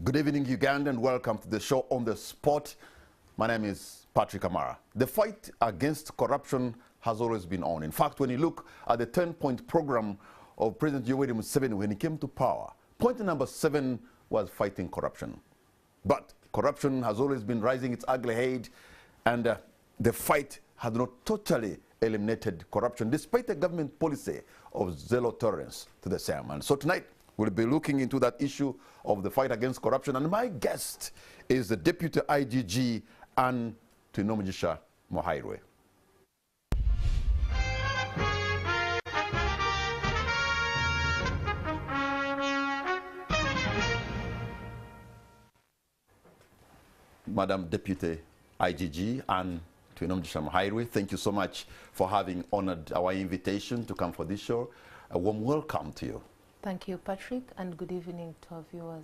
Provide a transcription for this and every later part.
Good evening, Uganda, and welcome to the show On the Spot. My name is Patrick Amara. The fight against corruption has always been on. In fact, when you look at the 10-point program of President Yoweri Museveni when he came to power, point number 7 was fighting corruption. But corruption has always been rising its ugly head, and the fight has not totally eliminated corruption, despite the government policy of zero tolerance to the same. And so tonight, we'll be looking into that issue of the fight against corruption. And my guest is the Deputy IGG and Twinomugisha Muhairwe. Madam Deputy IGG and Twinomugisha Muhairwe, thank you so much for having honored our invitation to come for this show. A warm welcome to you. Thank you, Patrick, and good evening to our viewers.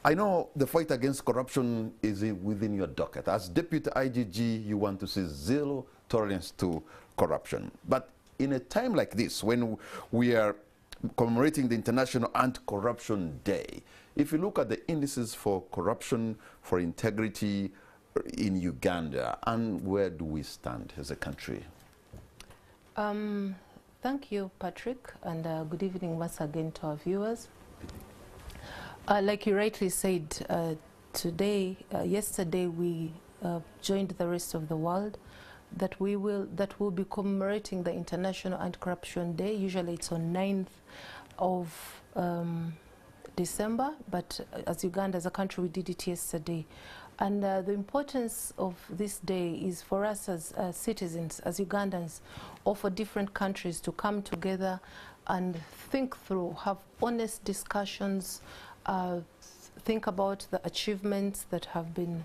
I know the fight against corruption is within your docket. As Deputy IGG, you want to see zero tolerance to corruption. But in a time like this, when we are commemorating the International Anti-Corruption Day, if you look at the indices for corruption, for integrity in Uganda, and where do we stand as a country? Thank you, Patrick, and good evening once again to our viewers. Like you rightly said, yesterday we joined the rest of the world that will be commemorating the International Anti-Corruption Day. Usually it's on 9th of December, but as Uganda, as a country, we did it yesterday. And the importance of this day is for us as citizens, as Ugandans, or for different countries to come together and think through, have honest discussions, think about the achievements that have been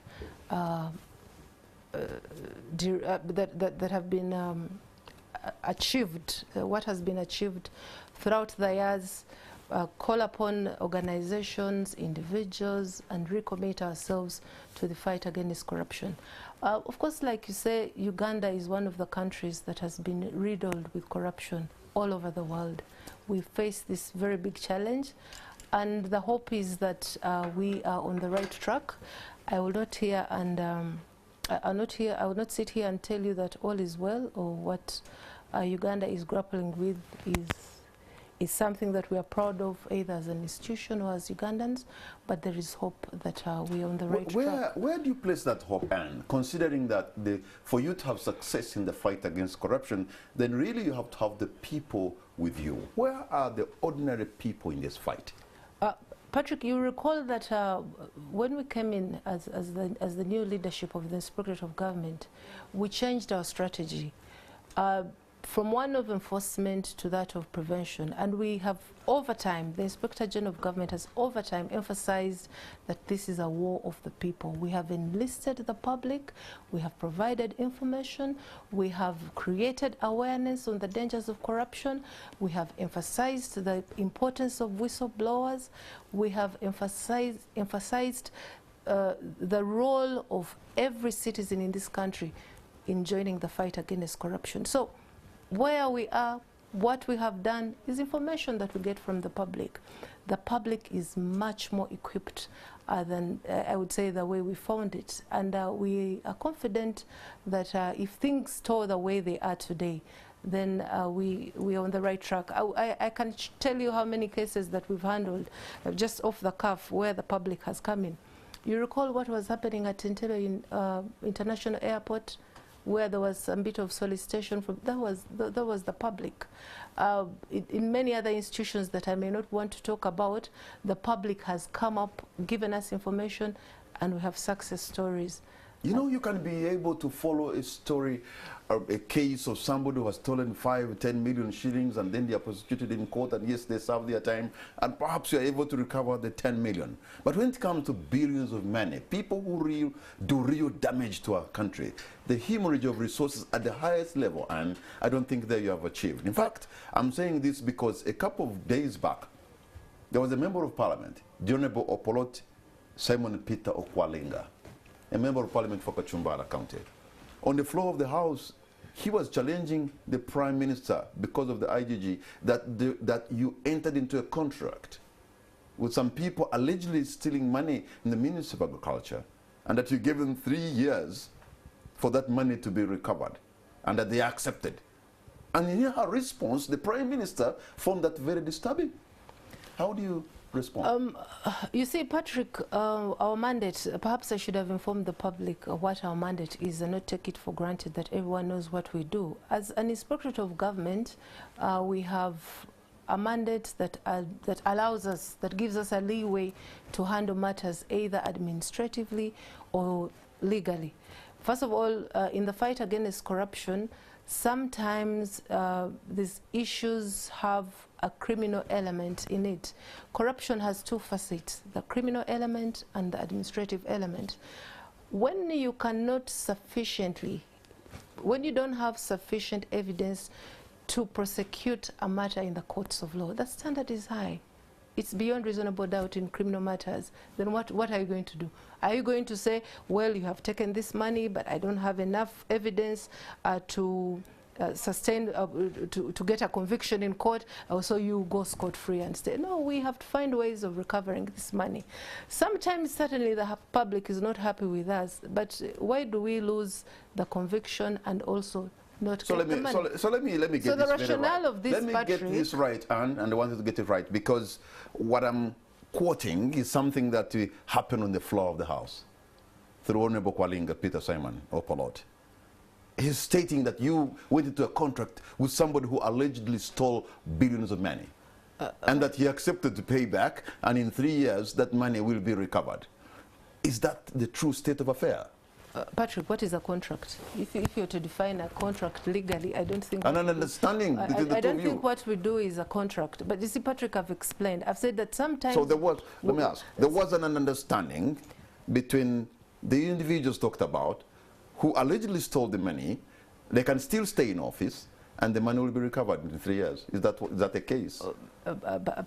achieved, what has been achieved throughout the years. Call upon organizations, individuals, and recommit ourselves to the fight against corruption. Of course, like you say, Uganda is one of the countries that has been riddled with corruption all over the world. We face this very big challenge, and the hope is that we are on the right track. I will not hear and I will not sit here and tell you that all is well, or what Uganda is grappling with is something that we are proud of, either as an institution or as Ugandans, but there is hope that we are on the right track. Where do you place that hope, Anne? Considering that for you to have success in the fight against corruption, then really you have to have the people with you. Where are the ordinary people in this fight? Patrick, you recall that when we came in as the new leadership of the Inspectorate of Government, we changed our strategy. From one of enforcement to that of prevention, and we have over time, the Inspector General of Government has over time emphasized that this is a war of the people. We have enlisted the public, we have provided information, we have created awareness on the dangers of corruption, we have emphasized the importance of whistleblowers, we have emphasized the role of every citizen in this country in joining the fight against corruption. So where we are, what we have done is information that we get from the public. The public is much more equipped than, I would say, the way we found it. And we are confident that if things store the way they are today, then we are on the right track. I can tell you how many cases that we've handled just off the cuff where the public has come in. You recall what was happening at Entebbe International Airport, where there was a bit of solicitation from, that was the public. In many other institutions that I may not want to talk about, the public has come up, given us information, and we have success stories. You know, you can be able to follow a story, a case of somebody who has stolen 5, 10 million shillings, and then they are prosecuted in court, and yes, they serve their time, and perhaps you are able to recover the 10 million. But when it comes to billions of money, people who do real damage to our country, the hemorrhage of resources at the highest level, and I don't think that you have achieved. In fact, I'm saying this because a couple of days back, there was a member of parliament, the Honorable Opolot Simon Peter Okwalinga, a member of parliament for Kachumbala County. On the floor of the House, he was challenging the Prime Minister because of the IGG that you entered into a contract with some people allegedly stealing money in the Ministry of Agriculture, and that you gave them 3 years for that money to be recovered, and that they accepted. And in her response, the Prime Minister found that very disturbing. How do you respond? You see, Patrick, our mandate, perhaps I should have informed the public what our mandate is and not take it for granted that everyone knows what we do. As an Inspectorate of Government, we have a mandate that allows us, that gives us a leeway to handle matters either administratively or legally. First of all, in the fight against corruption, sometimes these issues have a criminal element in it. Corruption has two facets, the criminal element and the administrative element. When you cannot sufficiently, when you don't have sufficient evidence to prosecute a matter in the courts of law, the standard is high. It's beyond reasonable doubt in criminal matters. Then what are you going to do? Are you going to say, well, you have taken this money, but I don't have enough evidence to sustain, to get a conviction in court, so you go scot-free and stay? No, we have to find ways of recovering this money. Sometimes, certainly, the public is not happy with us, but why do we lose the conviction and also not get the money? So let me get so this the rationale right. of this, let me get this right, Anne, and I wanted to get it right, because what I'm quoting is something that happened on the floor of the House through Honorable Kwalinga Peter Simon Opolot. He's stating that you went into a contract with somebody who allegedly stole billions of money, and that he accepted to pay back, and in 3 years that money will be recovered. Is that the true state of affairs? Patrick, what is a contract? If you're to define a contract legally, I don't think... An understanding between the two of you. I don't think what we do is a contract. But you see, Patrick, I've explained. I've said that sometimes... So there was, let me ask, there was an understanding between the individuals talked about who allegedly stole the money. They can still stay in office, and the money will be recovered in 3 years. Is that the case?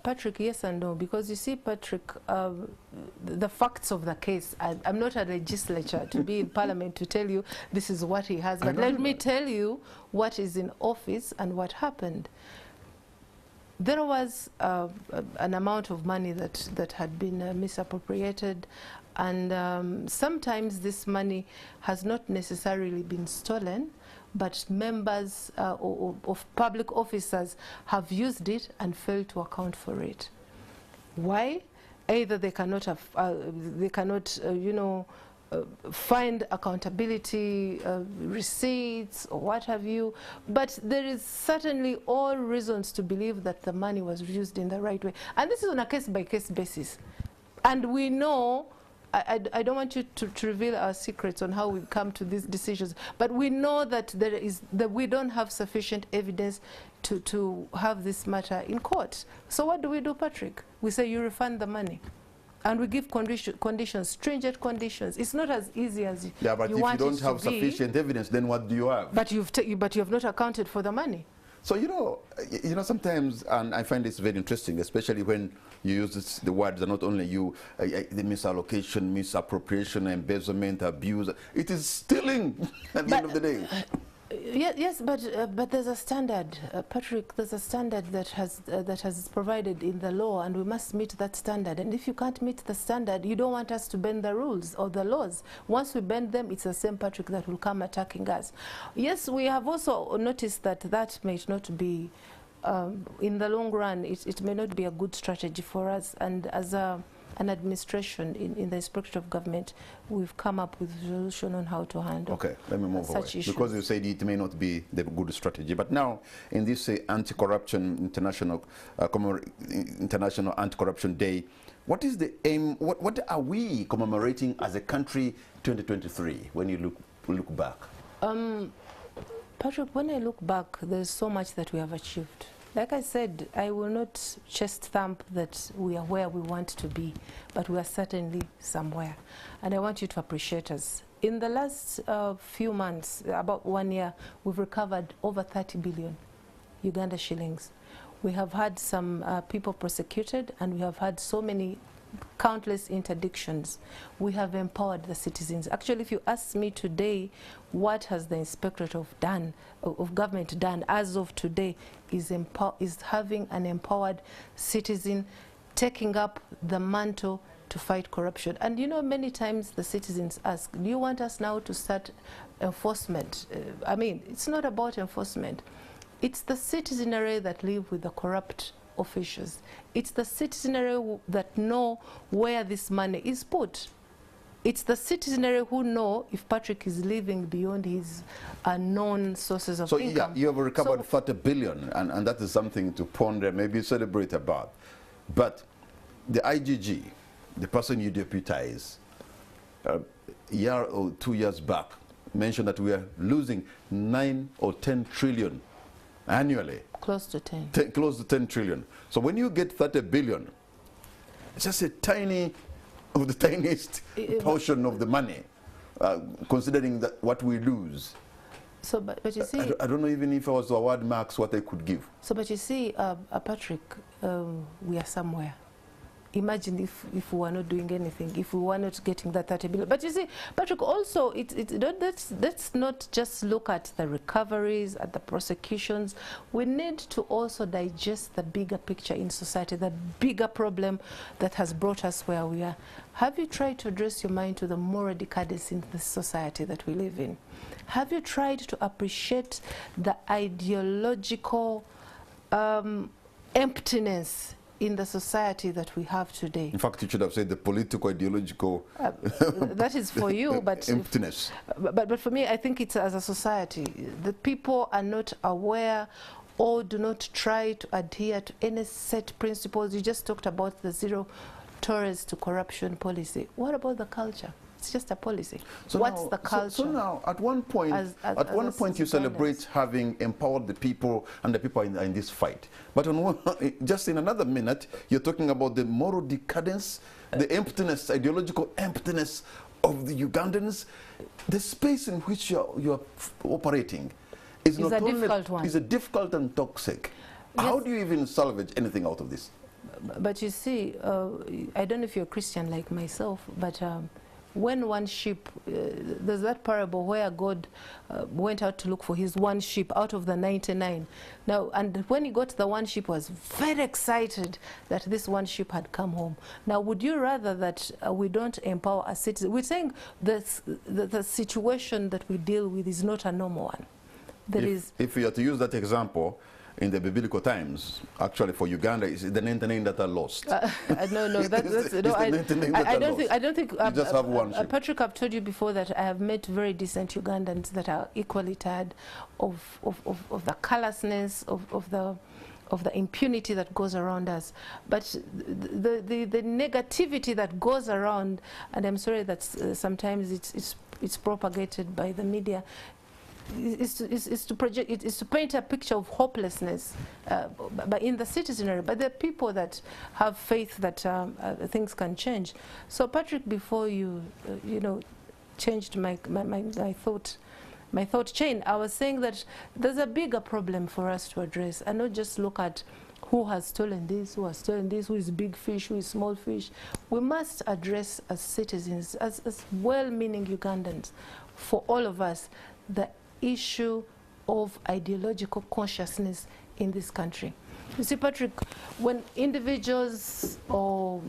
Patrick, yes and no, because you see, Patrick, the facts of the case, I'm not a legislature to be in Parliament to tell you this is what he has, but let me tell you what is in office and what happened. There was an amount of money that had been misappropriated, and sometimes this money has not necessarily been stolen, but members of public officers have used it and failed to account for it. Why? Either they cannot find accountability receipts or what have you, but there is certainly all reasons to believe that the money was used in the right way. And this is on a case-by-case basis. And we know, I don't want you to reveal our secrets on how we come to these decisions, but we know that we don't have sufficient evidence to have this matter in court. So what do, Patrick? We say you refund the money. And we give conditions, stringent conditions. It's not as easy as you want it to be. Yeah, but if you don't have sufficient evidence, then what do you have? But you have not accounted for the money. So you know, sometimes, and I find this very interesting, especially when you use the words, not only you, the misallocation, misappropriation, embezzlement, abuse. It is stealing at the end of the day. Yes, but there's a standard, Patrick. There's a standard that has provided in the law, and we must meet that standard. And if you can't meet the standard, you don't want us to bend the rules or the laws. Once we bend them, it's the same Patrick that will come attacking us. Yes, we have also noticed that may not be, in the long run, it may not be a good strategy for us. And as an administration in the Inspectorate of Government, we've come up with a solution on how to handle let me move such issues. Because you said it may not be the good strategy. But now, in this anti-corruption international anti-corruption day, what is the aim? What are we commemorating as a country 2023 when you look back? Patrick, when I look back, there's so much that we have achieved. Like I said, I will not chest thump that we are where we want to be, but we are certainly somewhere. And I want you to appreciate us. In the last few months, about 1 year, we've recovered over 30 billion Uganda shillings. We have had some people prosecuted, and we have had so many countless interdictions. We have empowered the citizens. Actually, if you ask me today, what has the Inspectorate of Government done as of today is having an empowered citizen taking up the mantle to fight corruption. And you know, many times the citizens ask, do you want us now to start enforcement? I mean, it's not about enforcement. It's the citizenry that live with the corrupt officials. It's the citizenry that know where this money is put. It's the citizenry who know if Patrick is living beyond his known sources of income. So yeah, you have recovered 30 billion, and that is something to ponder, maybe celebrate about. But the IGG, the person you deputize, a year or 2 years back, mentioned that we are losing 9 or 10 trillion annually. Close to 10. Close to 10 trillion. So when you get 30 billion, it's just a tiny, of the tiniest portion of the money, considering that what we lose. So, but you see, I don't know even if I was to award marks what I could give. So, but you see, Patrick, we are somewhere. Imagine if we were not doing anything, if we were not getting that 30 billion. But you see, Patrick, also, let's not just look at the recoveries, at the prosecutions. We need to also digest the bigger picture in society, the bigger problem that has brought us where we are. Have you tried to address your mind to the moral decadence in the society that we live in? Have you tried to appreciate the ideological emptiness in the society that we have today? In fact, you should have said the political, ideological that is for you, but emptiness. But for me, I think it's as a society. The people are not aware or do not try to adhere to any set principles. You just talked about the zero tolerance to corruption policy. What about the culture? It's just a policy. So what's the culture? So now, at one point, you celebrate having empowered the people and the people in this fight. But on one, just in another minute, you're talking about the moral decadence, the emptiness, ideological emptiness of the Ugandans. The space in which you're operating is not only difficult one. Is a difficult and toxic. Yes. How do you even salvage anything out of this? But you see, I don't know if you're a Christian like myself, but when one sheep, there's that parable where God went out to look for his one sheep out of the 99. Now, and when he got the one sheep, was very excited that this one sheep had come home. Now, would you rather that we don't empower a citizen? We're saying the situation that we deal with is not a normal one. If you are to use that example, in the biblical times, actually for Uganda, it's the 99 that are lost. No, I don't think. You just have one sheep. Patrick, I've told you before that I have met very decent Ugandans that are equally tired of the callousness, of the impunity that goes around us. But the negativity that goes around, and I'm sorry that sometimes it's propagated by the media, is to paint a picture of hopelessness, but in the citizenry, but the people that have faith that things can change. So, Patrick, before you changed my thought chain, I was saying that there's a bigger problem for us to address, and not just look at who has stolen this, who has stolen this, who is big fish, who is small fish. We must address as citizens, as well-meaning Ugandans, for all of us, the issue of ideological consciousness in this country. You see, Patrick, when individuals or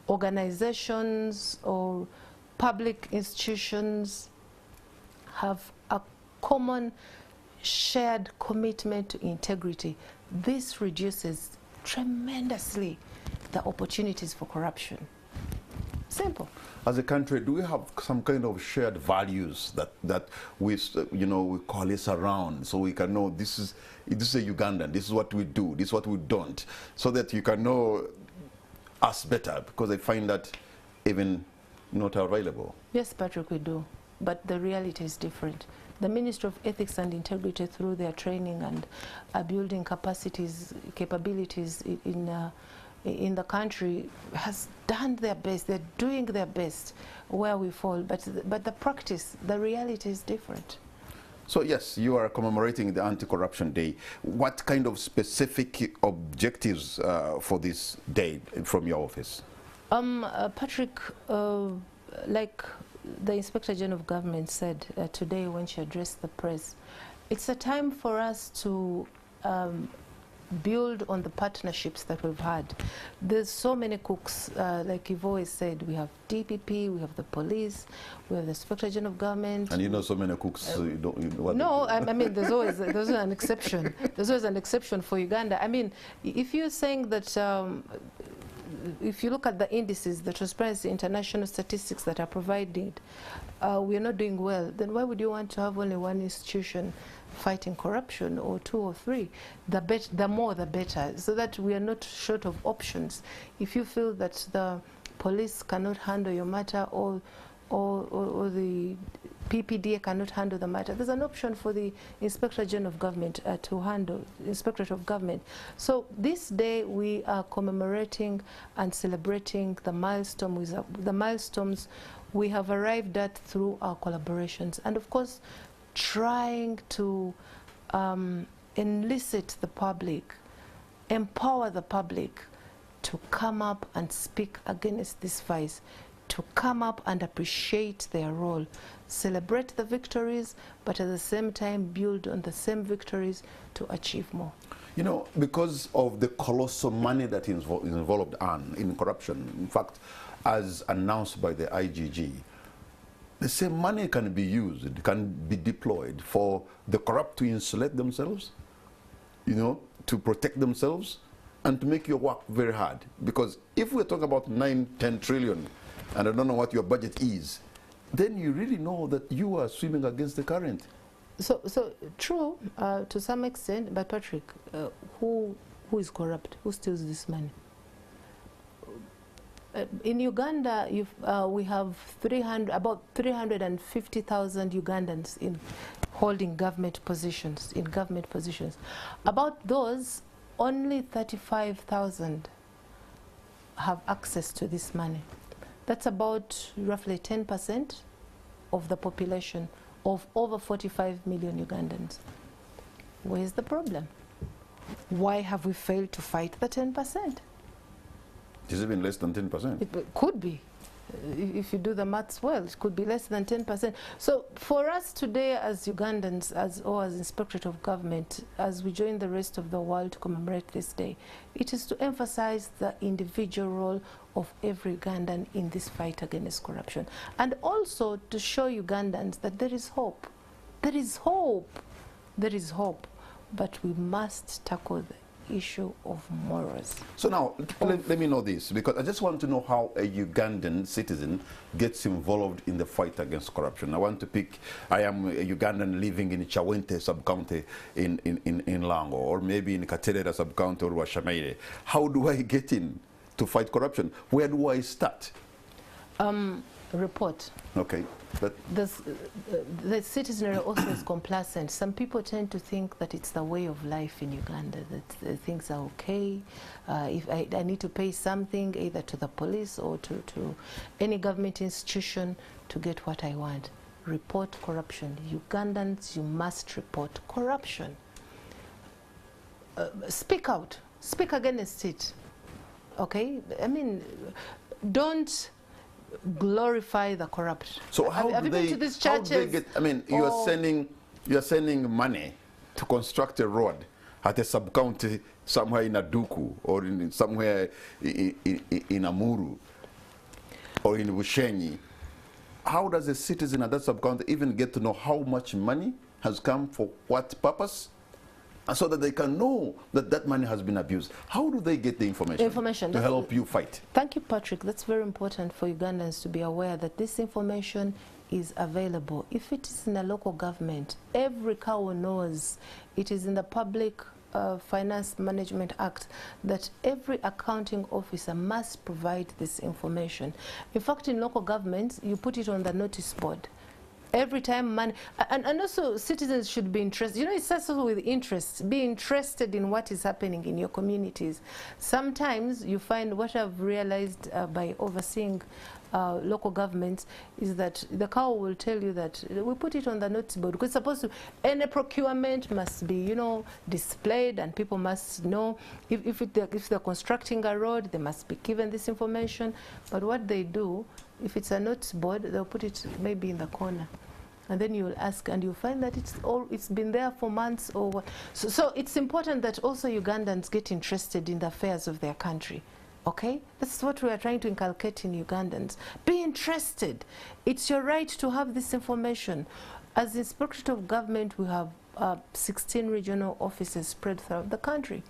organizations or public institutions have a common shared commitment to integrity, this reduces tremendously the opportunities for corruption. Simple. As a country, do we have some kind of shared values that we coalesce around, so we can know this is a Ugandan, this is what we do, this is what we don't, so that you can know us better? Because I find that even not available. Yes, Patrick, we do, but the reality is different. The Ministry of Ethics and Integrity, through their training and building capabilities in the country, has done their best. They're doing their best where we fall, but the practice, the reality is different. So yes, you are commemorating the Anti-Corruption Day. What kind of specific objectives for this day from your office? Patrick, like the Inspector General of Government said today when she addressed the press, It's a time for us to build on the partnerships that we've had. There's so many cooks, like you've always said. We have DPP, we have the police, we have the Inspector General of Government. And you know so many cooks, so you don't... No, I mean, there's always an exception. There's always an exception for Uganda. I mean, if you're saying that, if you look at the indices, the Transparency International statistics that are provided, we're not doing well, then why would you want to have only one institution fighting corruption, or two or three? The more the better, so that we are not short of options. If you feel that the police cannot handle your matter, or the PPDA cannot handle the matter, there's an option for the Inspector General of Government to handle, Inspectorate of Government. So this day we are commemorating and celebrating the milestones we have arrived at through our collaborations, and of course trying to elicit the public, empower the public to come up and speak against this vice, to come up and appreciate their role, celebrate the victories, but at the same time build on the same victories to achieve more. You know, because of the colossal money that is involved in corruption, in fact, as announced by the IGG, the same money can be used, can be deployed for the corrupt to insulate themselves, you know, to protect themselves, and to make your work very hard. Because if we're talking about 9-10 trillion, and I don't know what your budget is, then you really know that you are swimming against the current. So true, to some extent, but Patrick, who is corrupt? Who steals this money? In Uganda, we have about 350,000 Ugandans in holding government positions. About those, only 35,000 have access to this money. That's about roughly 10% of the population of over 45 million Ugandans. Where's the problem? Why have we failed to fight the 10%? Is it even less than 10%? It could be. If you do the maths well, it could be less than 10%. So for us today as Ugandans, as Inspectorate of Government, as we join the rest of the world to commemorate this day, it is to emphasize the individual role of every Ugandan in this fight against corruption. And also to show Ugandans that there is hope. There is hope. There is hope. But we must tackle the issue of morals. So now, let me know this, because I just want to know how a Ugandan citizen gets involved in the fight against corruption. I want to pick, I am a Ugandan living in Chawente sub-county in Lango, or maybe in Katerera sub-county or Washameire. How do I get in to fight corruption? Where do I start? Report. Okay. But the citizenry also is complacent. Some people tend to think that it's the way of life in Uganda, that things are okay. If I need to pay something, either to the police or to any government institution to get what I want. Report corruption. Ugandans, you must report corruption. Speak out. Speak against it. Okay? I mean, don't glorify the corrupt. So how do they get? I mean, you are sending money to construct a road at a sub-county somewhere in Aduku, or somewhere in Amuru, or in Bushenyi. How does a citizen at that sub-county even get to know how much money has come for what purpose? And so that they can know that that money has been abused. How do they get the information to help you fight? Thank you, Patrick. That's very important for Ugandans to be aware that this information is available. If it is in a local government, every cow knows. It is in the Public Finance Management Act that every accounting officer must provide this information. In fact, in local governments, you put it on the notice board. Every time money, and also citizens should be interested. You know, it starts also with interest. Be interested in what is happening in your communities. Sometimes you find, what I've realized by overseeing local governments, is that the cow will tell you that we put it on the notice board because it's supposed to, any procurement must be, you know, displayed, and people must know. If they're constructing a road, they must be given this information. But what they do, if it's a notice board, they'll put it maybe in the corner. and then you'll ask, and you'll find that it's been there for months or what. So it's important that also Ugandans get interested in the affairs of their country. Okay? That's what we are trying to inculcate in Ugandans. Be interested. It's your right to have this information. As the Inspectorate of Government, we have 16 regional offices spread throughout the country.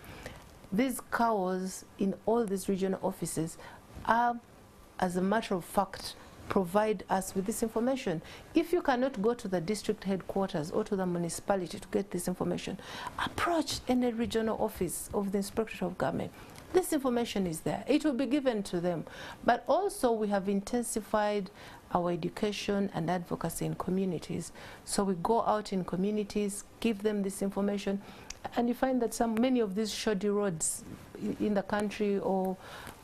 These cows in all these regional offices are, as a matter of fact, provide us with this information. If you cannot go to the district headquarters or to the municipality to get this information, approach any regional office of the Inspectorate of Government. This information is there. It will be given to them. But also we have intensified our education and advocacy in communities. So we go out in communities, give them this information, and you find that many of these shoddy roads in the country or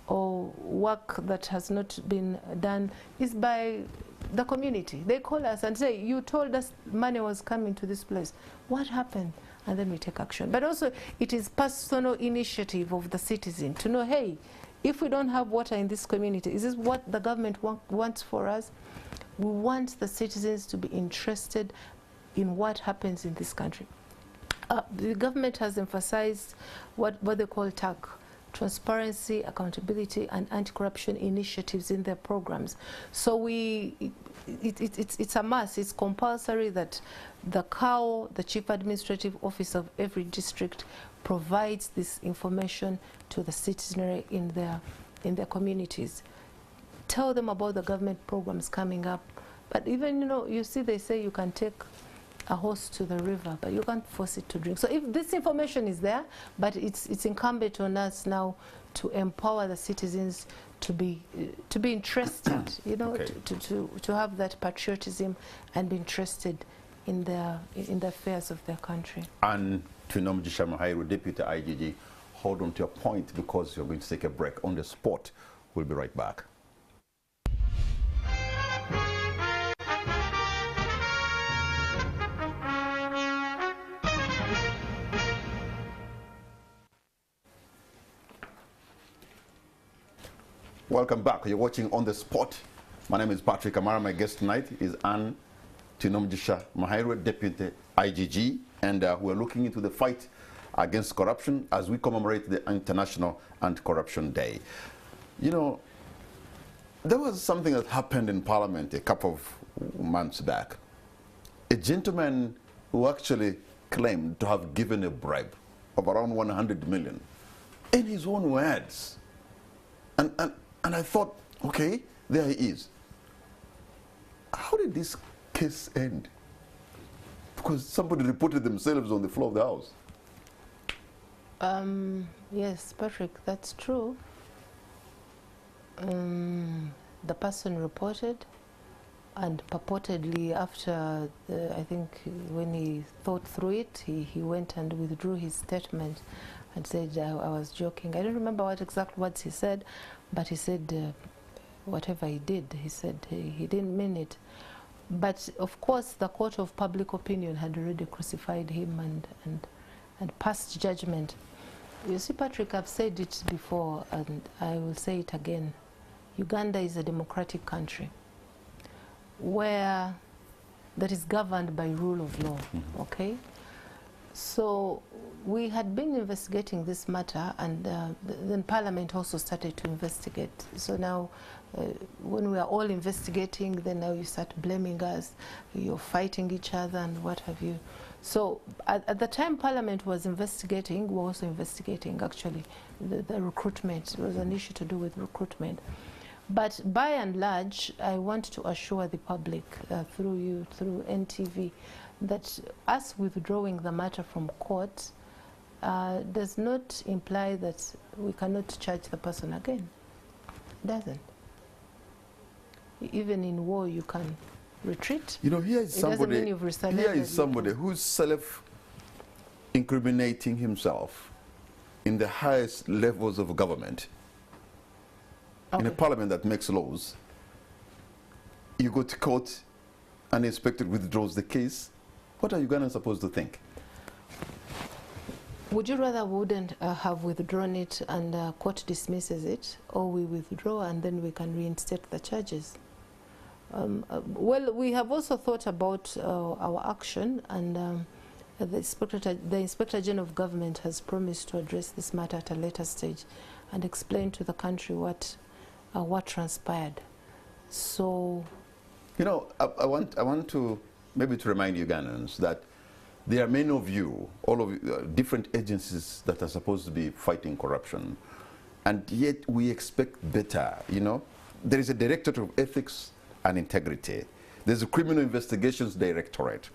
work that has not been done is by the community. They call us and say, you told us money was coming to this place. What happened? And then we take action. But also it is personal initiative of the citizen to know, hey, if we don't have water in this community, is this what the government wants for us? We want the citizens to be interested in what happens in this country. The government has emphasized what they call TAC, transparency, accountability, and anti-corruption initiatives in their programs. So it's a must, it's compulsory that the CAO, the Chief Administrative Office of every district, provides this information to the citizenry in their communities. Tell them about the government programs coming up. But even, you see, they say you can take a horse to the river, but you can't force it to drink. So if this information is there, but it's incumbent on us now to empower the citizens to be interested, okay, to have that patriotism and be interested in the affairs of their country. And Twinomugisha Muhairwe, Deputy IGG, hold on to your point because you're going to take a break on the spot. We'll be right back. Welcome back. You're watching On the Spot. My name is Patrick Amara. My guest tonight is Twinomugisha Muhairwe, Deputy IGG, and we're looking into the fight against corruption as we commemorate the International Anti-Corruption Day. There was something that happened in Parliament a couple of months back. A gentleman who actually claimed to have given a bribe of around 100 million in his own words. And I thought, okay, there he is. How did this case end? Because somebody reported themselves on the floor of the House. Yes, Patrick, that's true. The person reported, and purportedly after, I think when he thought through it, he went and withdrew his statement and said, I was joking. I don't remember what exact words he said, but he said whatever he did, he said he didn't mean it. But of course the court of public opinion had already crucified him and passed judgment. You see, Patrick, I've said it before and I will say it again. Uganda is a democratic country that is governed by rule of law, okay? So we had been investigating this matter, and then Parliament also started to investigate. So now when we are all investigating, then now you start blaming us, you're fighting each other and what have you. So at the time Parliament was investigating, we were also investigating actually the recruitment. It was an issue to do with recruitment. But by and large, I want to assure the public through you, through NTV, that us withdrawing the matter from court does not imply that we cannot charge the person again. It doesn't. Even in war, you can retreat. Here is somebody who's self-incriminating himself in the highest levels of government. Okay. In a parliament that makes laws, you go to court and the inspector withdraws the case. What are Ugandans supposed to think? Would you rather wouldn't have withdrawn it and court dismisses it, or we withdraw and then we can reinstate the charges? Well, we have also thought about our action, and the Inspector General of Government has promised to address this matter at a later stage and explain to the country what transpired. So, you know, I want to maybe to remind Ugandans that there are many of you, all of you, different agencies that are supposed to be fighting corruption, and yet we expect better. You know, there is a Directorate of Ethics and Integrity. There's a Criminal Investigations Directorate,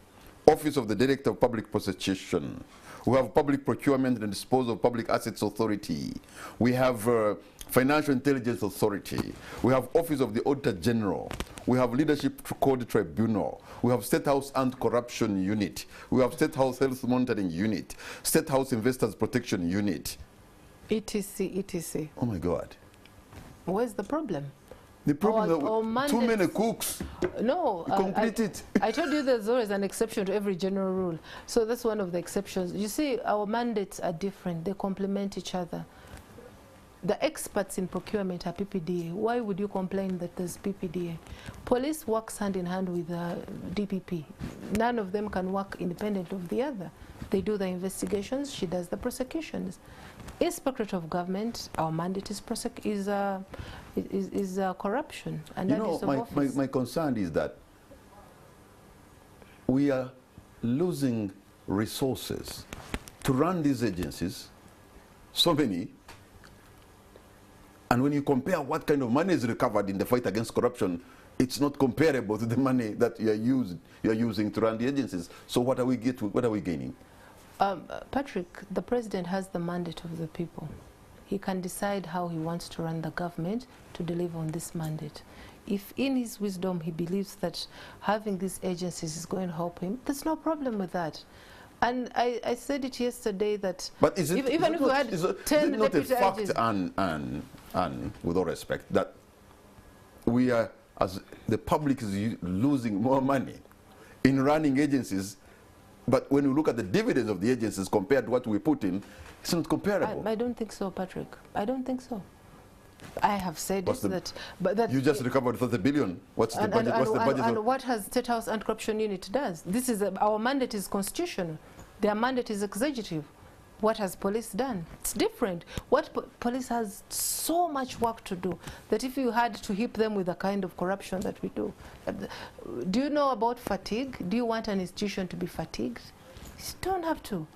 Office of the Director of Public Prosecution. We have Public Procurement and Disposal of Public Assets Authority. We have Financial Intelligence Authority. We have Office of the Auditor General. We have Leadership Code Tribunal. We have State House Anti-Corruption Unit. We have State House Health Monitoring Unit. State House Investors Protection Unit. etc., etc. Oh my God. Where's the problem? The problem is too many cooks. No, complete it. I told you there's always an exception to every general rule. So that's one of the exceptions. You see, our mandates are different. They complement each other. The experts in procurement are PPDA. Why would you complain that there's PPDA? Police works hand in hand with DPP. None of them can work independent of the other. They do the investigations, she does the prosecutions. Inspectorate of Government, our mandate is corruption. And you know, my concern is that we are losing resources to run these agencies, so many. And when you compare what kind of money is recovered in the fight against corruption, it's not comparable to the money that you are using to run the agencies. So what are we gaining? Patrick, the president has the mandate of the people. He can decide how he wants to run the government to deliver on this mandate. If in his wisdom he believes that having these agencies is going to help him, there's no problem with that. And I said it yesterday that but is it, even if we had 10 not a fact, agents, and with all respect, that we are, as the public is losing more money in running agencies, but when we look at the dividends of the agencies compared to what we put in, it's not comparable. I don't think so, Patrick. I don't think so. I have said that you just recovered 30 billion. What's the budget? What's the budget? And what has State House Anti-Corruption Unit does? This is our mandate is constitutional. Their mandate is executive. What has police done? It's different. Police has so much work to do that if you had to hit them with the kind of corruption that we do. Do you know about fatigue? Do you want an institution to be fatigued? You don't have to.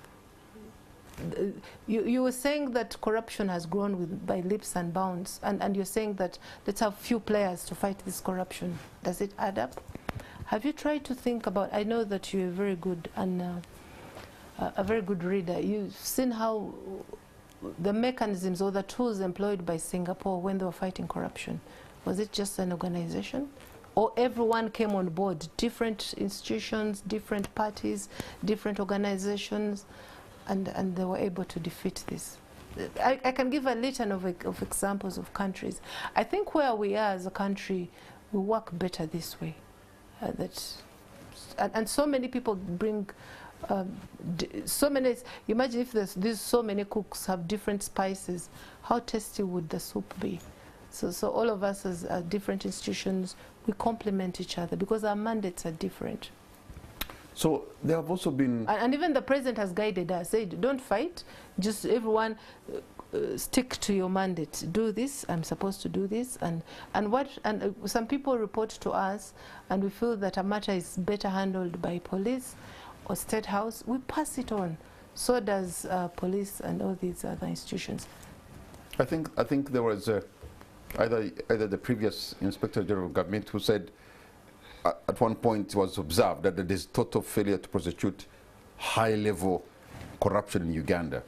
You were saying that corruption has grown by leaps and bounds, and you're saying that let's have few players to fight this corruption. Does it add up? Have you tried to think about, I know that you're very good and a very good reader. You've seen how the mechanisms or the tools employed by Singapore when they were fighting corruption. Was it just an organization? Or everyone came on board, different institutions, different parties, different organizations, and they were able to defeat this. I can give a litany of examples of countries. I think where we are as a country, we work better this way. And so many people bring so many. Imagine if there's so many cooks have different spices, how tasty would the soup be? So all of us as different institutions, we complement each other because our mandates are different. So there have also been... And even the president has guided us, said, don't fight, just everyone stick to your mandate. Do this, I'm supposed to do this. And some people report to us, and we feel that a matter is better handled by police or State House, we pass it on. So does police and all these other institutions. I think there was either the previous Inspector General of Government who said at one point it was observed that there is total failure to prosecute high-level corruption in Uganda.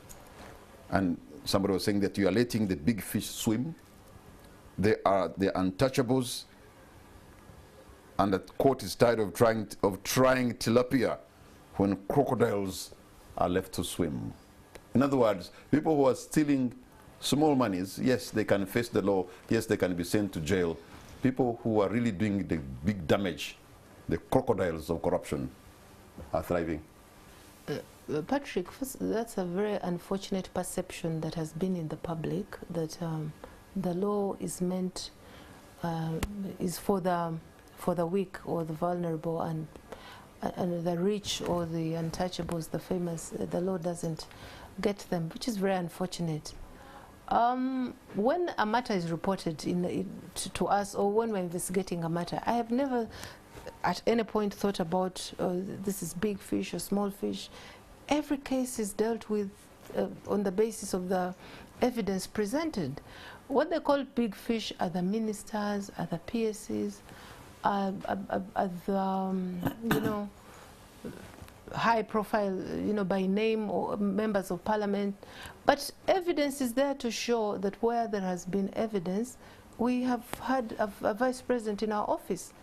And somebody was saying that you are letting the big fish swim. They are the untouchables, and that court is tired of trying tilapia when crocodiles are left to swim. In other words, people who are stealing small monies, yes, they can face the law, yes, they can be sent to jail. People who are really doing the big damage, the crocodiles of corruption, are thriving. Patrick, that's a very unfortunate perception that has been in the public, that the law is meant, is for the for the weak or the vulnerable, and the rich or the untouchables, the famous, the law doesn't get them, which is very unfortunate. When a matter is reported to us, or when we're investigating a matter, I have never at any point thought about this is big fish or small fish. Every case is dealt with on the basis of the evidence presented. What they call big fish are the ministers, are the PSCs, are the, you know, high profile, you know, by name, or members of parliament. But evidence is there to show that where there has been evidence, we have had a vice president in our office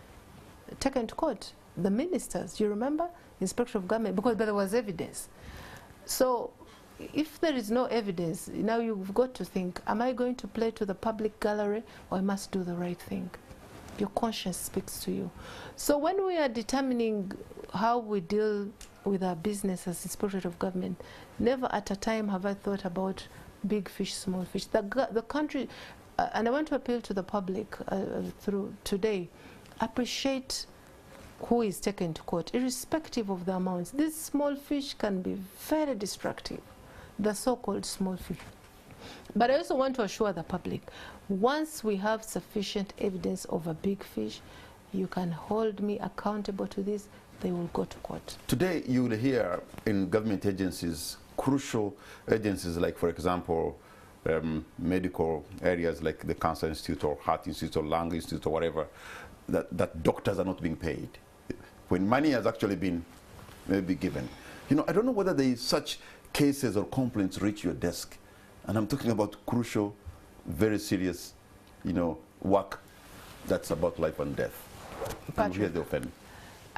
taken to court. The ministers, you remember? Inspector of Government, because there was evidence. So if there is no evidence, now you've got to think, am I going to play to the public gallery, or I must do the right thing? Your conscience speaks to you. So when we are determining how we deal with our business as Inspectorate of Government, never at a time have I thought about big fish, small fish. The country, and I want to appeal to the public through today, appreciate who is taken to court, irrespective of the amounts. These small fish can be very destructive, the so-called small fish. But I also want to assure the public, once we have sufficient evidence of a big fish, you can hold me accountable to this, they will go to court. Today you will hear in government agencies, crucial agencies like, for example, medical areas like the Cancer Institute or Heart Institute or Lung Institute or whatever, that doctors are not being paid, when money has actually been maybe given. You know, I don't know whether there is such cases or complaints reach your desk. And I'm talking about crucial, very serious, you know, work that's about life and death. And here's the offender.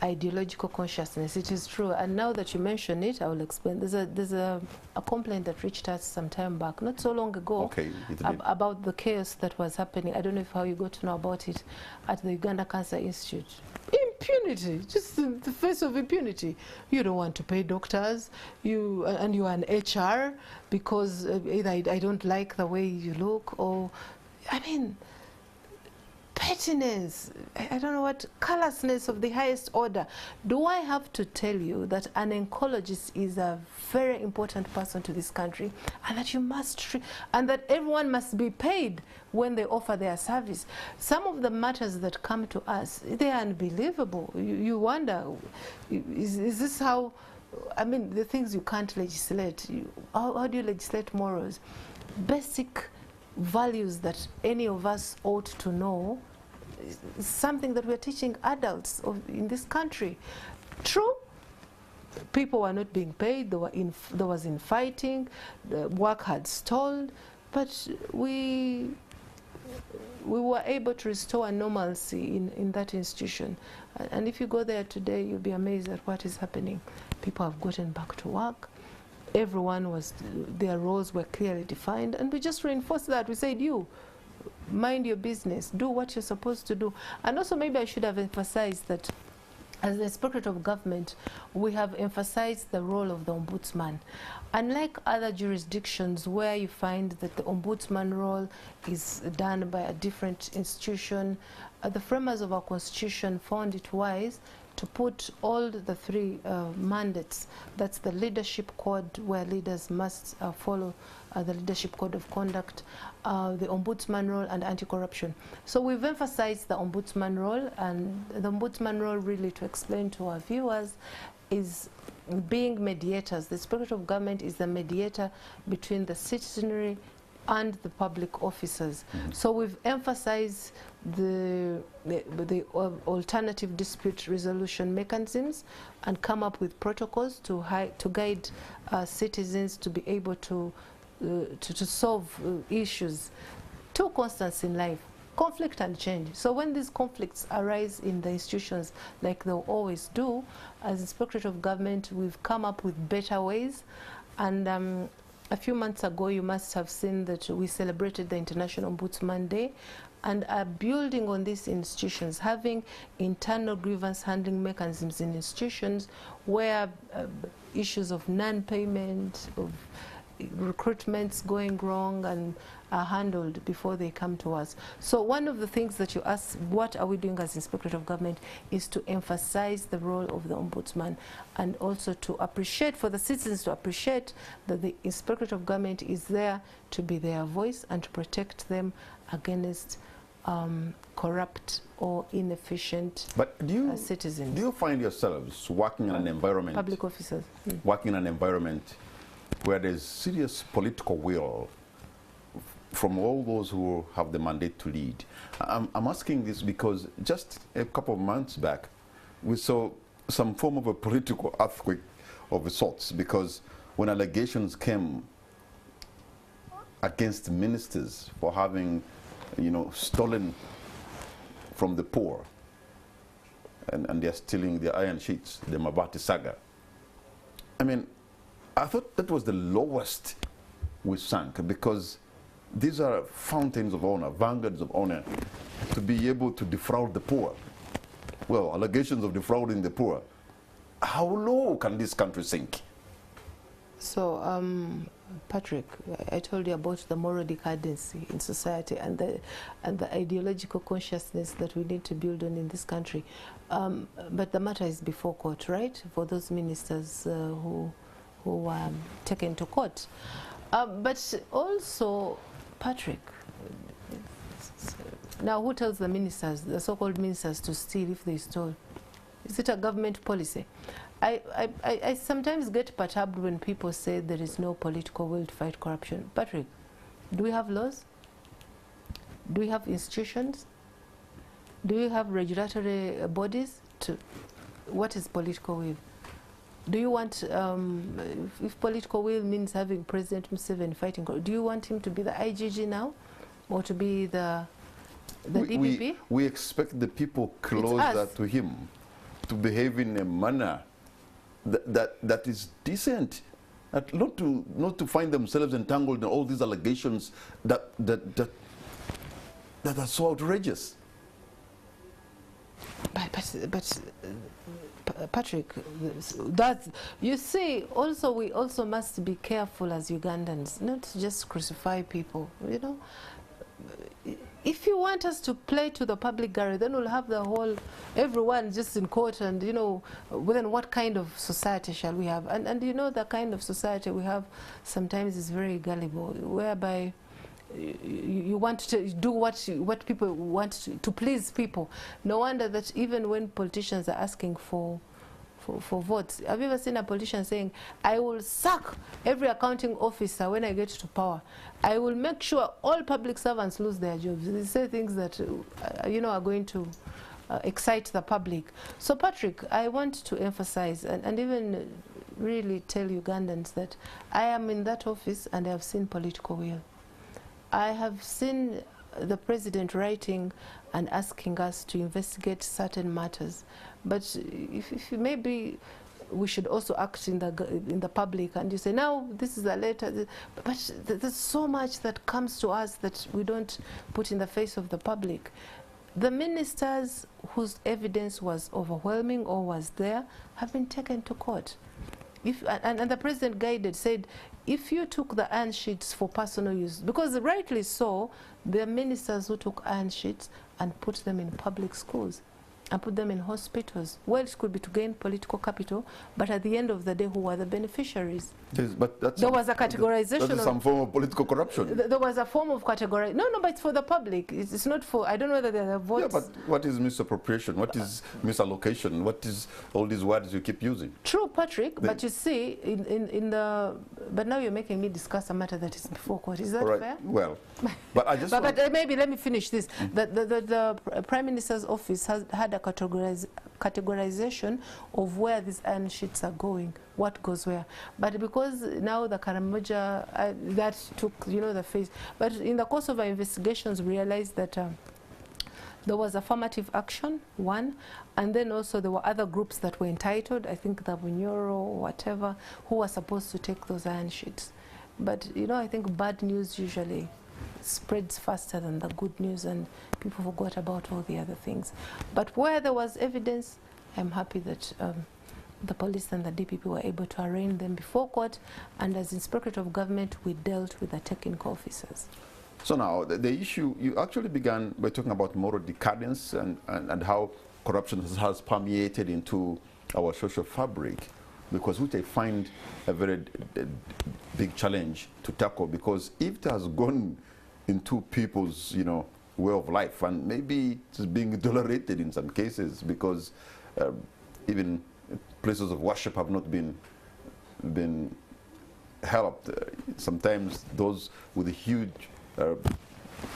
Ideological consciousness, it is true. And now that you mention it, I will explain. There's a complaint that reached us some time back, not so long ago, about the chaos that was happening. I don't know how you got to know about it at the Uganda Cancer Institute. Impunity, just the face of impunity. You don't want to pay doctors, and you are an HR because either I don't like the way you look, or, I mean, pettiness, I don't know what, callousness of the highest order. Do I have to tell you that an oncologist is a very important person to this country, and that you must and that everyone must be paid when they offer their service? Some of the matters that come to us, they are unbelievable. You wonder, is this how, I mean, the things you can't legislate. How do you legislate morals? Basic values that any of us ought to know, is something that we're teaching adults in this country. True, people were not being paid, there was infighting, the work had stalled, but we were able to restore a normalcy in that institution. And if you go there today, you'll be amazed at what is happening. People have gotten back to work. Everyone their roles were clearly defined, and we just reinforced that. We said, you, mind your business, do what you're supposed to do. And also, maybe I should have emphasized that as the Inspectorate of Government, we have emphasized the role of the Ombudsman. Unlike other jurisdictions where you find that the Ombudsman role is done by a different institution, the framers of our Constitution found it wise to put all the three mandates. That's the leadership code, where leaders must follow the leadership code of conduct, the ombudsman role, and anti-corruption. So we've emphasized the ombudsman role, and the ombudsman role, really, to explain to our viewers, is being mediators. The Inspectorate of Government is the mediator between the citizenry and the public officers. So we've emphasized the alternative dispute resolution mechanisms, and come up with protocols to guide citizens to be able to solve issues. Two constants in life: conflict and change. So when these conflicts arise in the institutions, like they'll always do, as Inspectorate of Government, we've come up with better ways. And a few months ago, you must have seen that we celebrated the International Ombudsman Day, and are building on these institutions, having internal grievance handling mechanisms in institutions where issues of non-payment, of recruitments going wrong and are handled before they come to us. So one of the things that you ask, what are we doing as Inspectorate of Government, is to emphasize the role of the Ombudsman, and also to appreciate, for the citizens to appreciate that the Inspectorate of Government is there to be their voice and to protect them against corrupt or inefficient citizens. Do you find yourselves working in an environment, public officers, working in an environment where there's serious political will from all those who have the mandate to lead? I'm asking this because just a couple of months back, we saw some form of a political earthquake of sorts, because when allegations came against ministers for having, stolen from the poor, and they're stealing the iron sheets, the Mabati saga. I mean, I thought that was the lowest we sank, because these are fountains of honor, vanguards of honor, to be able to defraud the poor. Well, allegations of defrauding the poor. How low can this country sink? So, Patrick, I told you about the moral decadency in society and the ideological consciousness that we need to build on in this country. But the matter is before court, right? For those ministers who were taken to court. But also, Patrick, now who tells the ministers, the so-called ministers, to steal if they stole? Is it a government policy? I sometimes get perturbed when people say there is no political will to fight corruption. Patrick, do we have laws? Do we have institutions? Do we have regulatory bodies? What is political will? Do you want, if political will means having President Museveni fighting, do you want him to be the IGG now, or to be the DPP? We expect the people closer to him to behave in a manner that is decent, not to find themselves entangled in all these allegations that are so outrageous. But Patrick, that you see, also we also must be careful as Ugandans, not to just crucify people. If you want us to play to the public gallery, then we'll have everyone just in court, and then what kind of society shall we have? And the kind of society we have sometimes is very gullible, whereby you want to do what people want to please people. No wonder that even when politicians are asking for votes, have you ever seen a politician saying, I will sack every accounting officer when I get to power. I will make sure all public servants lose their jobs. They say things that are going to excite the public. So Patrick, I want to emphasize and even really tell Ugandans that I am in that office and I have seen political will. I have seen the president writing and asking us to investigate certain matters. But if maybe we should also act in the public, and you say, now this is a letter, but there's so much that comes to us that we don't put in the face of the public. The ministers whose evidence was overwhelming or was there have been taken to court. And the president said, if you took the iron sheets for personal use, because rightly so, there are ministers who took iron sheets and put them in public schools and put them in hospitals. Well, it could be to gain political capital, but at the end of the day, who were the beneficiaries? Yes, but there was a categorization. That is some form of political corruption. There was a form of categorization. No, but it's for the public. It's not for, I don't know whether there are votes. Yeah, but what is misappropriation? What is misallocation? What is all these words you keep using? True, Patrick, but you see, but now you're making me discuss a matter that is before court. Is that fair? Well, but I just but maybe let me finish this. The Prime Minister's office had a categorization of where these iron sheets are going, what goes where. But because now the Karamoja, that took, the face. But in the course of our investigations, we realized that there was affirmative action, one, and then also there were other groups that were entitled, I think the Bunyoro or whatever, who were supposed to take those iron sheets. But, I think bad news usually spreads faster than the good news, and people forgot about all the other things. But where there was evidence, I'm happy that the police and the DPP were able to arraign them before court, and as Inspectorate of Government, we dealt with the technical officers. So now, the issue, you actually began by talking about moral decadence and how corruption has permeated into our social fabric, because which I find a very big challenge to tackle, because if it has gone into people's, you know, way of life, and maybe it's being tolerated in some cases, because even places of worship have not been helped. Sometimes those with huge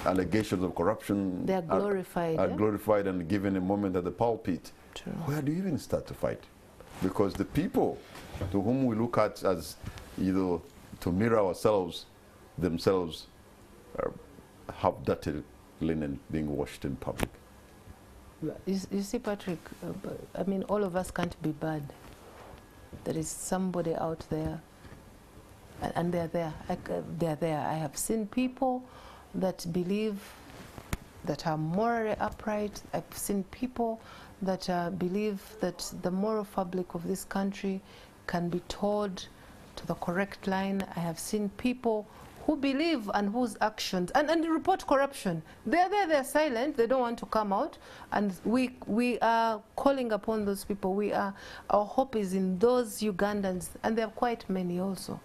allegations of corruption, they are glorified. Are glorified and given a moment at the pulpit. True. Where do you even start to fight? Because the people to whom we look at as, you know, to mirror ourselves, themselves have dirty linen being washed in public. You see, Patrick, I mean, all of us can't be bad. There is somebody out there, and they're there. They're there. I have seen people that believe, that are morally upright. I've seen people that believe that the moral fabric of this country can be towed to the correct line. I have seen people who believe and whose actions, and report corruption. They're there, they're silent, they don't want to come out, and we are calling upon those people. Our hope is in those Ugandans, and there are quite many also,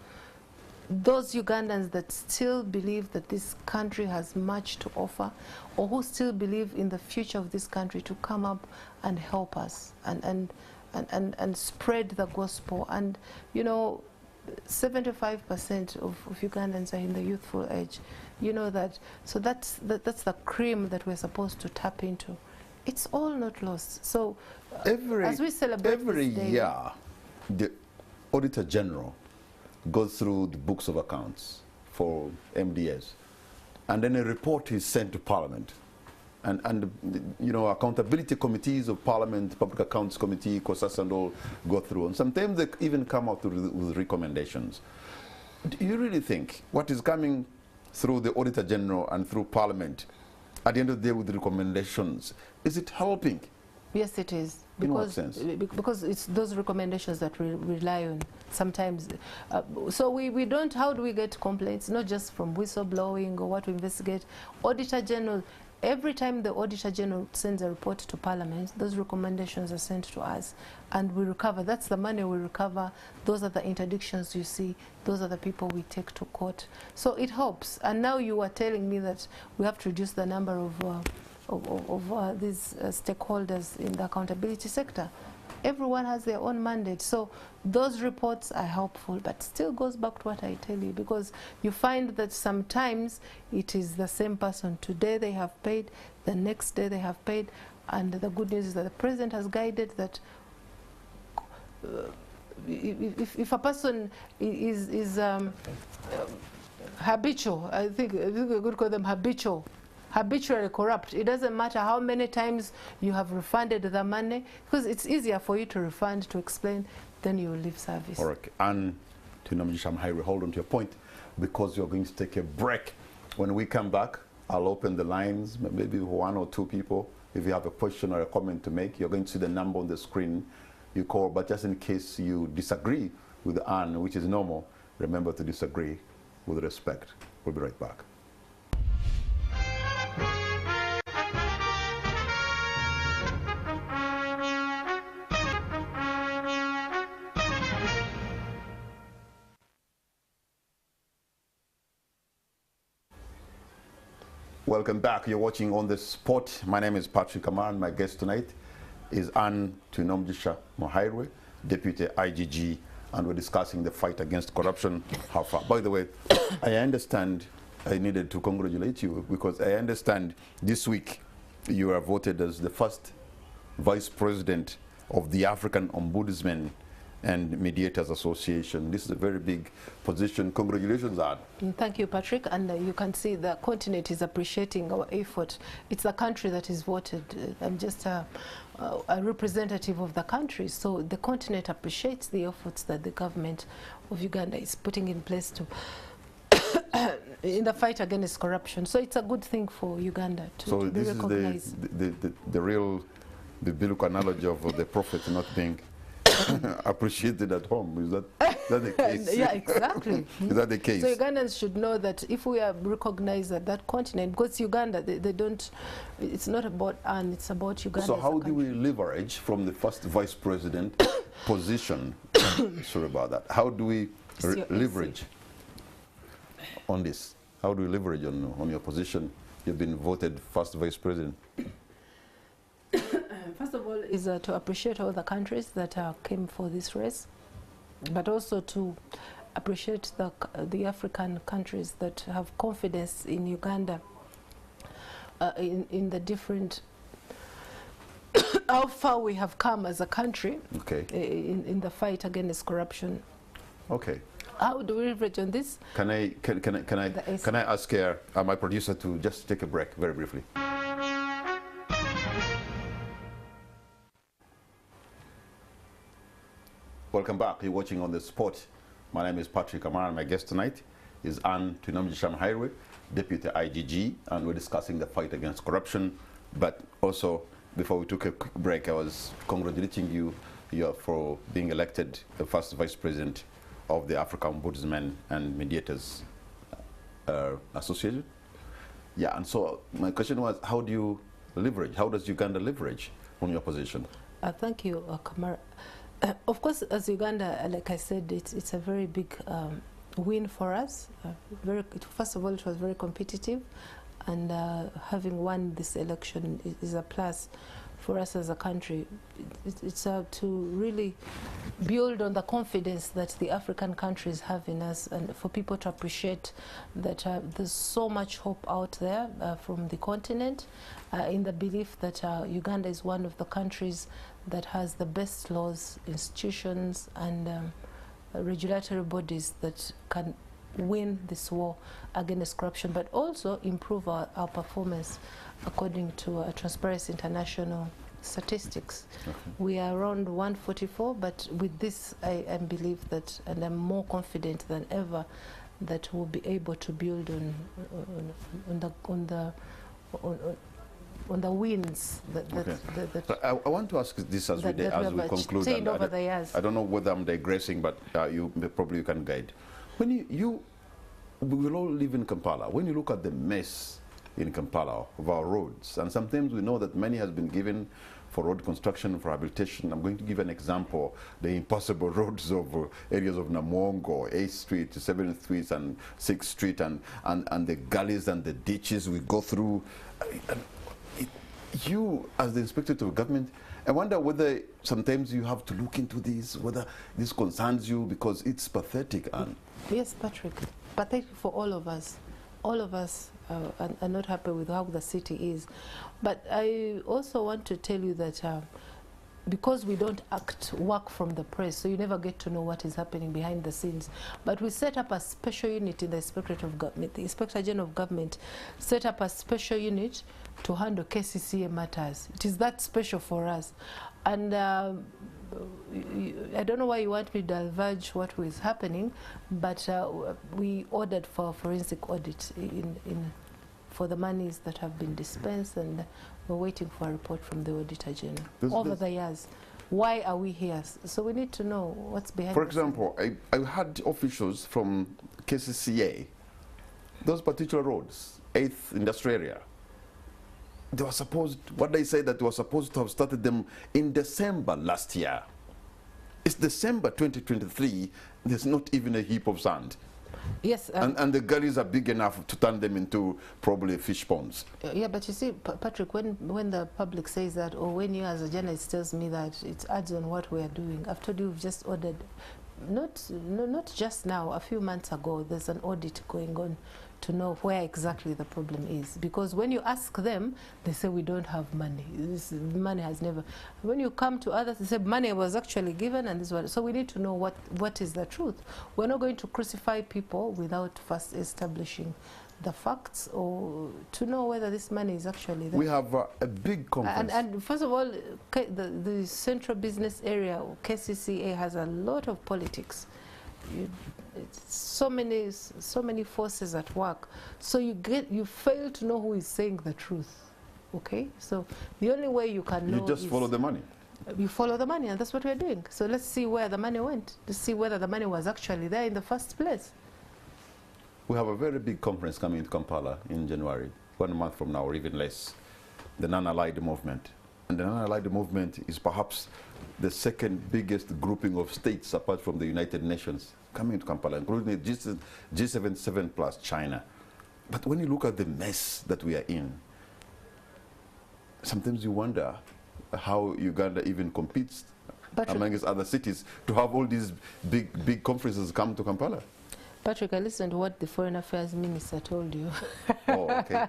those Ugandans that still believe that this country has much to offer, or who still believe in the future of this country, to come up and help us and spread the gospel. And you know, 75% of Ugandans are in the youthful age. You know that. So that's the cream that we're supposed to tap into. It's all not lost. So as we celebrate every this day, year, the Auditor General goes through the books of accounts for MDS, and then a report is sent to Parliament. And you know, accountability committees of Parliament, Public Accounts Committee, COSAS and all go through. And sometimes they even come out with recommendations. Do you really think what is coming through the Auditor General and through Parliament, at the end of the day with the recommendations, is it helping? Yes, it is. Because, in what sense? Because it's those recommendations that we rely on sometimes. So we don't, how do we get complaints? Not just from whistleblowing or what we investigate. Auditor General, every time the Auditor General sends a report to Parliament, those recommendations are sent to us, and we recover. That's the money we recover. Those are the interdictions you see. Those are the people we take to court. So it helps. And now you are telling me that we have to reduce the number of these stakeholders in the accountability sector. Everyone has their own mandate. So those reports are helpful, but still goes back to what I tell you, because you find that sometimes it is the same person. Today they have paid, the next day they have paid, and the good news is that the President has guided that if a person is habitual, I think we could call them habitually corrupt. It doesn't matter how many times you have refunded the money, because it's easier for you to refund, to explain, then you will leave service. All right. And Twinomugisha Muhairwe, hold on to your point, because you're going to take a break. When we come back, I'll open the lines, maybe one or two people. If you have a question or a comment to make, you're going to see the number on the screen. You call, but just in case you disagree with Anne, which is normal, remember to disagree with respect. We'll be right back. Welcome back. You're watching On The Spot. My name is Patrick Amara, and my guest tonight is Anne Twinomugisha Muhairwe, Deputy IGG, and we're discussing the fight against corruption. How far? By the way, I understand, I needed to congratulate you, because I understand this week you are voted as the first Vice President of the African Ombudsman and Mediators Association. This is a very big position. Congratulations, Anne. Thank you, Patrick. And you can see the continent is appreciating our effort. It's the country that is voted. I'm just a representative of the country. So the continent appreciates the efforts that the government of Uganda is putting in place to in the fight against corruption. So it's a good thing for Uganda to be recognized. So this is the real biblical analogy of the prophet not being appreciated at home. Is that the case? Yeah, exactly. Is that the case? So Ugandans should know that if we are recognized at that continent, because Uganda, they don't, it's not about it's about Uganda. So how do we leverage from the first vice president position? Sorry about that. How do we leverage on this? How do we leverage on your position? You've been voted first vice president. First of all, is to appreciate all the countries that came for this race, but also to appreciate the African countries that have confidence in Uganda, in the different, how far we have come as a country, okay, in the fight against corruption. Okay. How do we leverage on this? Can I ask my producer to just take a break very briefly? Welcome back. You're watching On The Spot. My name is Patrick Amara, and my guest tonight is Twinomugisha Muhairwe, Deputy IGG, and we're discussing the fight against corruption. But also, before we took a quick break, I was congratulating you for being elected the first vice president of the African Ombudsmen and Mediators Association. Yeah, and so my question was, how do you leverage? How does Uganda leverage on your position? Thank you, Kamara. Of course, as Uganda, like I said, it's a very big win for us. First of all, it was very competitive, and having won this election is a plus for us as a country. It's to really build on the confidence that the African countries have in us, and for people to appreciate that there's so much hope out there from the continent, in the belief that Uganda is one of the countries that has the best laws, institutions, and regulatory bodies that can win this war against corruption, but also improve our performance according to Transparency International statistics. Okay. We are around 144, but with this I believe that, and I'm more confident than ever, that we'll be able to build on the wins I want to ask this as we conclude. Over the years. I don't know whether I'm digressing, but you can guide. When we will all live in Kampala. When you look at the mess in Kampala of our roads, and sometimes we know that money has been given for road construction, for rehabilitation. I'm going to give an example: the impossible roads of areas of Namongo, 8th Street, 7th Street, and 6th Street, and the gullies and the ditches we go through. You, as the Inspector of Government, I wonder whether sometimes you have to look into this, whether this concerns you, because it's pathetic. And yes, Patrick, pathetic for all of us. All of us are not happy with how the city is. But I also want to tell you that because we don't work from the press, so you never get to know what is happening behind the scenes. But we set up a special unit in the Inspectorate of Government. The Inspector General of Government set up a special unit to handle KCCA matters. It is that special for us. And I don't know why you want me to divulge what is happening, but we ordered for a forensic audit for the monies that have been dispensed, and we're waiting for a report from the Auditor General. Over the years, why are we here? So we need to know what's behind. For example, I had officials from KCCA, those particular roads, 8th Industrial Area, they were supposed, what they say, that they were supposed to have started them in December last year. It's December 2023, there's not even a heap of sand. Yes. And the gullies are big enough to turn them into probably fish ponds. Yeah, but you see, Patrick, when the public says that, or when you as a journalist tells me that, it adds on what we are doing. I've told you we've just ordered, not just now, a few months ago, there's an audit going on to know where exactly the problem is. Because when you ask them, they say we don't have money. Money has never. When you come to others, they say money was actually given, and this one. So we need to know what is the truth. We're not going to crucify people without first establishing the facts, or to know whether this money is actually there. We have a big conference. And first of all, the Central Business Area, KCCA, has a lot of politics. It's so many forces at work, so you fail to know who is saying the truth. Okay, so the only way you can know, you just follow the money. you follow the money, and that's what we're doing. So let's see where the money went. Let's see whether the money was actually there in the first place. We have a very big conference coming to Kampala in January, 1 month from now or even less, the non-allied movement. And the non-allied movement is perhaps the second biggest grouping of states apart from the United Nations coming to Kampala, including the G77 plus China. But when you look at the mess that we are in, sometimes you wonder how Uganda even competes amongst other cities to have all these big conferences come to Kampala. Patrick, I listened to what the Foreign Affairs Minister told you. Oh, okay.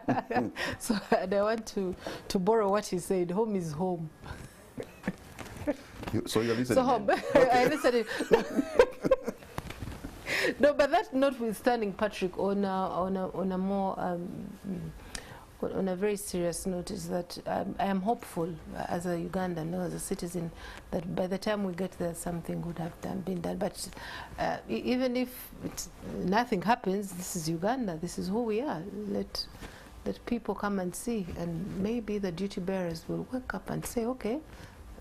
So and I want to borrow what he said. Home is home. So you're listening? So home. Okay. I listened. No, but that notwithstanding, Patrick, on a more on a very serious note, is that I am hopeful as a Ugandan, as a citizen, that by the time we get there, something would have been done. But even if nothing happens, this is Uganda. This is who we are. Let people come and see, and maybe the duty bearers will wake up and say, okay,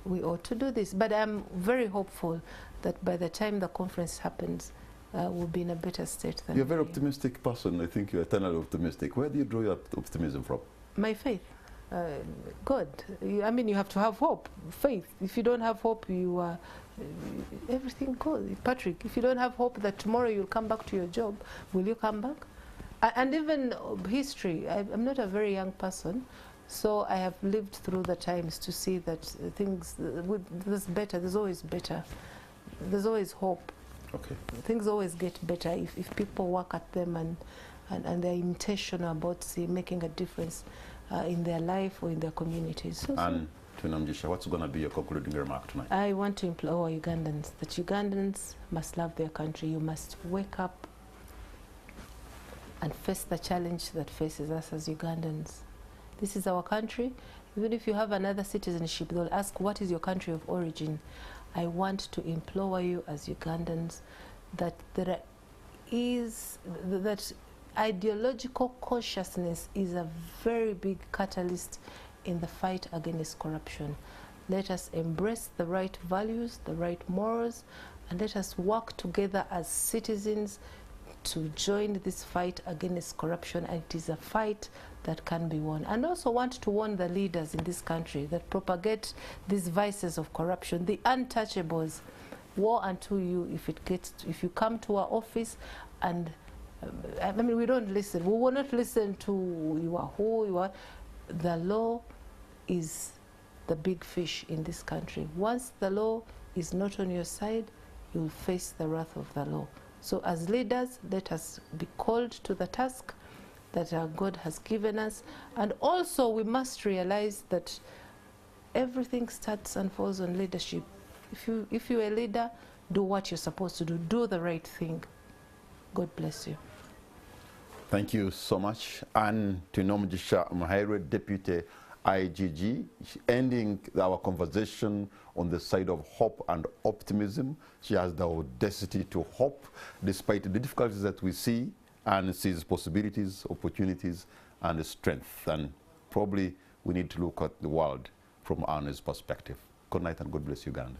we ought to do this. But I'm very hopeful that by the time the conference happens, we'll be in a better state than You're a very optimistic person. I think you're eternally optimistic. Where do you draw your optimism from? My faith. God. I mean, you have to have hope, faith. If you don't have hope, everything goes. Patrick, if you don't have hope that tomorrow you'll come back to your job, will you come back? And even history. I'm not a very young person, so I have lived through the times to see that things, there's better, there's always better. There's always hope. Okay. Things always get better if people work at them and they're intentional about making a difference in their life or in their communities. And Twinomugisha, what's going to be your concluding remark tonight? I want to implore Ugandans that Ugandans must love their country. You must wake up and face the challenge that faces us as Ugandans. This is our country. Even if you have another citizenship, they'll ask, what is your country of origin? I want to implore you as Ugandans that that ideological consciousness is a very big catalyst in the fight against corruption. Let us embrace the right values, the right morals, and let us work together as citizens to join this fight against corruption. And it is a fight that can be won. And also want to warn the leaders in this country that propagate these vices of corruption, the untouchables. Woe unto you if you come to our office and I mean, we don't listen. We will not listen to you are who you are. The law is the big fish in this country. Once the law is not on your side, you'll face the wrath of the law. So as leaders, let us be called to the task that our God has given us. And also we must realize that everything starts and falls on leadership. If you're a leader, do what you're supposed to do. Do the right thing. God bless you. Thank you so much. And Twinomugisha Muhairwe, Deputy IGG, ending our conversation on the side of hope and optimism. She has the audacity to hope despite the difficulties that we see, and sees possibilities, opportunities, and strength. And probably we need to look at the world from Anna's perspective. Good night and God bless Uganda.